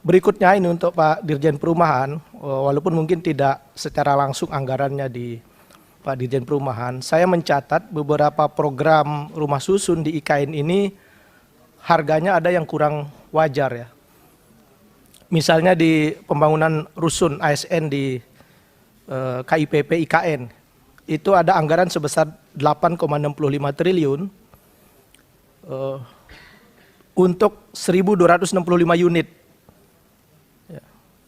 Berikutnya ini untuk Pak Dirjen Perumahan, walaupun mungkin tidak secara langsung anggarannya di Pak Dirjen Perumahan, saya mencatat beberapa program rumah susun di IKN ini harganya ada yang kurang wajar ya. Misalnya di pembangunan rusun ASN di KIPP IKN, itu ada anggaran sebesar 8,65 triliun untuk 1.265 unit,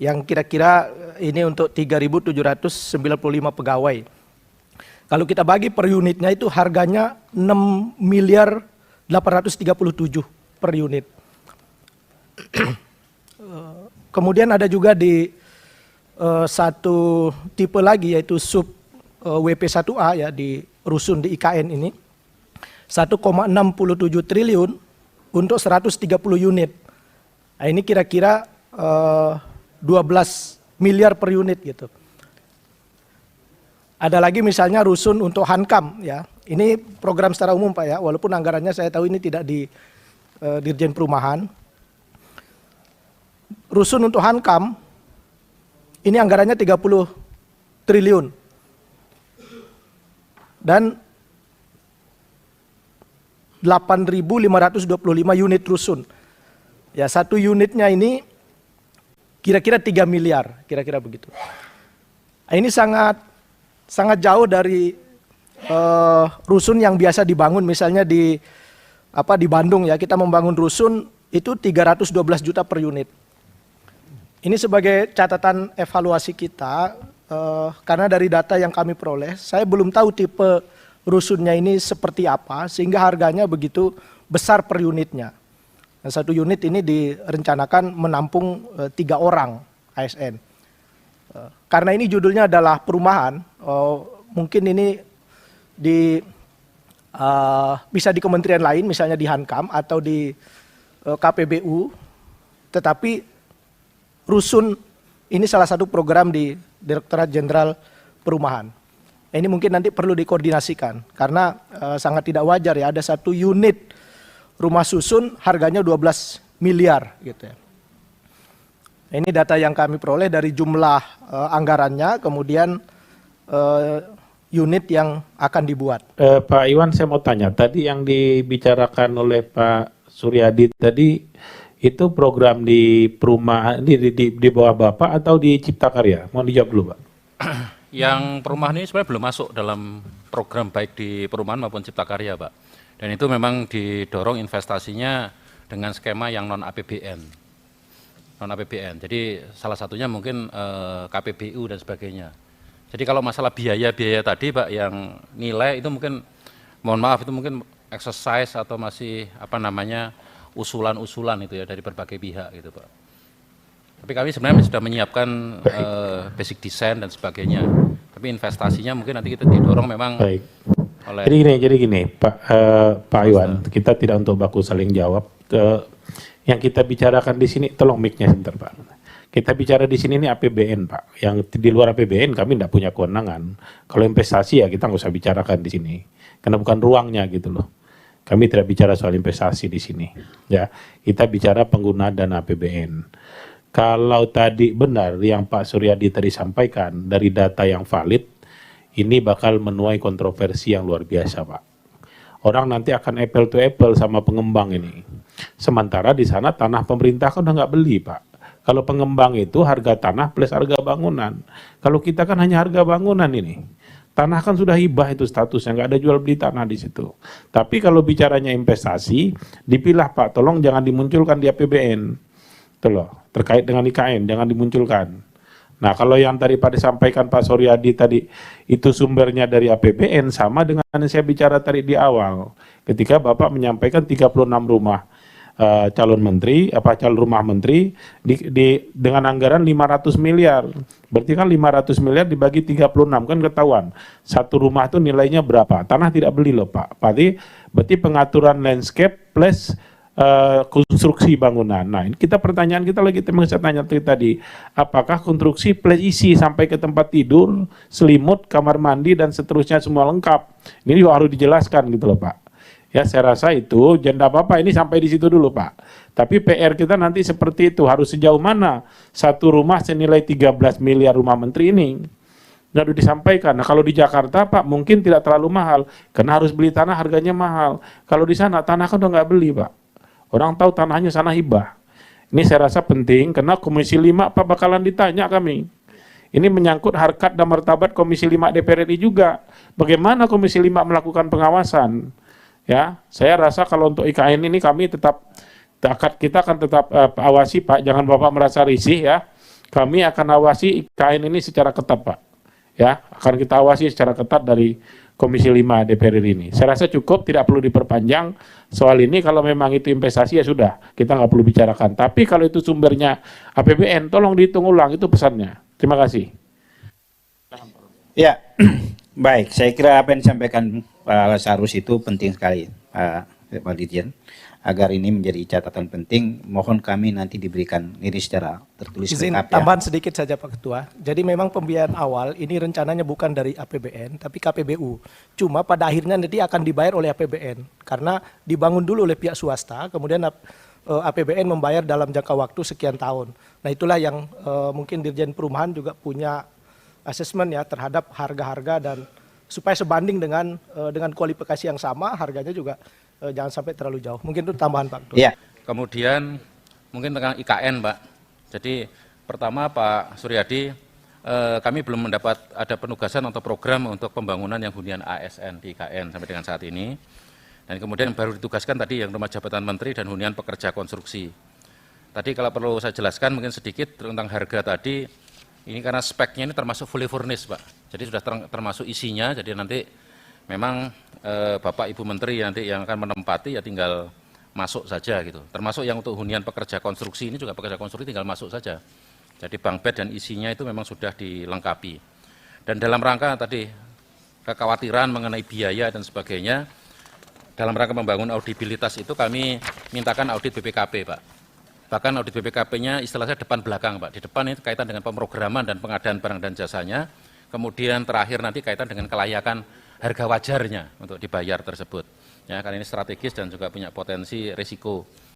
yang kira-kira ini untuk 3.795 pegawai. Kalau kita bagi per unitnya itu harganya 6 miliar 837 per unit. Kemudian ada juga di satu tipe lagi yaitu sub WP1A ya di rusun di IKN ini 1,67 triliun untuk 130 unit. Nah, ini kira-kira 12 miliar per unit gitu. Ada lagi misalnya rusun untuk Hankam ya. Ini program secara umum Pak ya, walaupun anggarannya saya tahu ini tidak di Dirjen Perumahan. Rusun untuk Hankam ini anggarannya 30 triliun. Dan 8.525 unit rusun. Ya, satu unitnya ini kira-kira 3 miliar, kira-kira begitu. Nah, ini sangat jauh dari rusun yang biasa dibangun, misalnya di Bandung ya, kita membangun rusun itu 312 juta per unit. Ini sebagai catatan evaluasi kita, karena dari data yang kami peroleh, saya belum tahu tipe rusunnya ini seperti apa sehingga harganya begitu besar per unitnya. Nah, satu unit ini direncanakan menampung 3 orang ASN. Karena ini judulnya adalah perumahan, mungkin ini bisa di kementerian lain, misalnya di Hankam atau di KPBU, tetapi rusun ini salah satu program di Direktorat Jenderal Perumahan. Ini mungkin nanti perlu dikoordinasikan karena sangat tidak wajar ya, ada satu unit rumah susun harganya 12 miliar gitu ya. Ini data yang kami peroleh dari jumlah anggarannya, kemudian unit yang akan dibuat. Pak Iwan, saya mau tanya, tadi yang dibicarakan oleh Pak Suryadi tadi itu program di perumahan di bawah Bapak atau di Cipta Karya? Mau dijawab dulu Pak. Yang perumahan ini sebenarnya belum masuk dalam program baik di perumahan maupun Cipta Karya Pak. Dan itu memang didorong investasinya dengan skema yang non APBN. Non APBN. Jadi salah satunya mungkin KPBU dan sebagainya. Jadi kalau masalah biaya-biaya tadi Pak yang nilai itu mungkin, mohon maaf itu mungkin exercise atau masih usulan-usulan itu ya dari berbagai pihak gitu Pak. Tapi kami sebenarnya sudah menyiapkan basic design dan sebagainya. Tapi investasinya mungkin nanti kita didorong memang. Baik. Oleh. Jadi gini, Pak Iwan, kita tidak untuk baku saling jawab. Yang kita bicarakan di sini, tolong mic-nya sebentar Pak. Kita bicara di sini ini APBN Pak. Yang di luar APBN kami tidak punya kewenangan. Kalau investasi ya kita nggak usah bicarakan di sini, karena bukan ruangnya gitu loh. Kami tidak bicara soal investasi di sini. Ya, kita bicara penggunaan dana APBN. Kalau tadi benar yang Pak Suryadi tadi sampaikan dari data yang valid, ini bakal menuai kontroversi yang luar biasa Pak. Orang nanti akan apple to apple sama pengembang ini. Sementara di sana tanah pemerintah kan udah nggak beli Pak. Kalau pengembang itu harga tanah plus harga bangunan. Kalau kita kan hanya harga bangunan ini. Tanah kan sudah hibah itu statusnya, nggak ada jual beli tanah di situ. Tapi kalau bicaranya investasi, dipilah Pak, tolong jangan dimunculkan di APBN. Itu loh, terkait dengan IKN, jangan dimunculkan. Nah, kalau yang tadi pada disampaikan Pak Suryadi tadi, itu sumbernya dari APBN, sama dengan yang saya bicara tadi di awal. Ketika Bapak menyampaikan 36 rumah calon rumah menteri, dengan anggaran 500 miliar. Berarti kan 500 miliar dibagi 36, kan ketahuan. Satu rumah itu nilainya berapa? Tanah tidak beli loh Pak. Berarti pengaturan landscape plus konstruksi bangunan. Nah, kita pertanyaan kita lagi saya tanya tadi, apakah konstruksi plus isi sampai ke tempat tidur, selimut, kamar mandi dan seterusnya semua lengkap. Ini juga harus dijelaskan gitu loh Pak. Ya, saya rasa itu janda Bapak ini sampai di situ dulu Pak. Tapi PR kita nanti seperti itu, harus sejauh mana satu rumah senilai 13 miliar rumah menteri ini. Lalu disampaikan, nah kalau di Jakarta Pak mungkin tidak terlalu mahal, karena harus beli tanah harganya mahal. Kalau di sana tanah kan udah nggak beli Pak. Orang tahu tanahnya sana hibah. Ini saya rasa penting, karena Komisi 5 Pak bakalan ditanya kami. Ini menyangkut harkat dan martabat Komisi 5 DPR RI juga. Bagaimana Komisi 5 melakukan pengawasan? Ya, saya rasa kalau untuk IKN ini kami kita akan tetap awasi Pak. Jangan Bapak merasa risih ya. Kami akan awasi IKN ini secara ketat Pak. Ya, akan kita awasi secara ketat dari Komisi 5 DPR RI ini. Saya rasa cukup, tidak perlu diperpanjang soal ini. Kalau memang itu investasi ya sudah, kita nggak perlu bicarakan. Tapi kalau itu sumbernya APBN, tolong dihitung ulang, itu pesannya. Terima kasih. Ya, baik. Saya kira apa yang disampaikan Pak Lasarus itu penting sekali, Pak Dirjen. Agar ini menjadi catatan penting, mohon kami nanti diberikan ini secara tertulis Izin lengkap ya. tambahan sedikit saja Pak Ketua. Jadi memang pembiayaan awal ini rencananya bukan dari APBN tapi KPBU. Cuma pada akhirnya nanti akan dibayar oleh APBN karena dibangun dulu oleh pihak swasta, kemudian APBN membayar dalam jangka waktu sekian tahun. Nah itulah yang mungkin Dirjen Perumahan juga punya asesmen ya terhadap harga-harga dan supaya sebanding dengan kualifikasi yang sama, harganya juga jangan sampai terlalu jauh. Mungkin itu tambahan Pak Ketua. Ya. Kemudian mungkin tentang IKN Pak. Jadi pertama Pak Suryadi, kami belum mendapat ada penugasan atau program untuk pembangunan yang hunian ASN di IKN sampai dengan saat ini. Dan kemudian baru ditugaskan tadi yang rumah jabatan menteri dan hunian pekerja konstruksi. Tadi kalau perlu saya jelaskan mungkin sedikit tentang harga tadi, ini karena speknya ini termasuk fully furnished Pak. Jadi sudah termasuk isinya, jadi nanti memang Bapak Ibu Menteri nanti yang akan menempati ya tinggal masuk saja gitu. Termasuk yang untuk hunian pekerja konstruksi ini juga pekerja konstruksi tinggal masuk saja. Jadi bank bed dan isinya itu memang sudah dilengkapi. Dan dalam rangka tadi kekhawatiran mengenai biaya dan sebagainya, dalam rangka membangun audibilitas itu kami mintakan audit BPKP Pak. Bahkan audit BPKP-nya istilahnya depan belakang Pak. Di depan ini kaitan dengan pemrograman dan pengadaan barang dan jasanya. Kemudian terakhir nanti kaitan dengan kelayakan harga wajarnya untuk dibayar tersebut. Ya, karena ini strategis dan juga punya potensi risiko.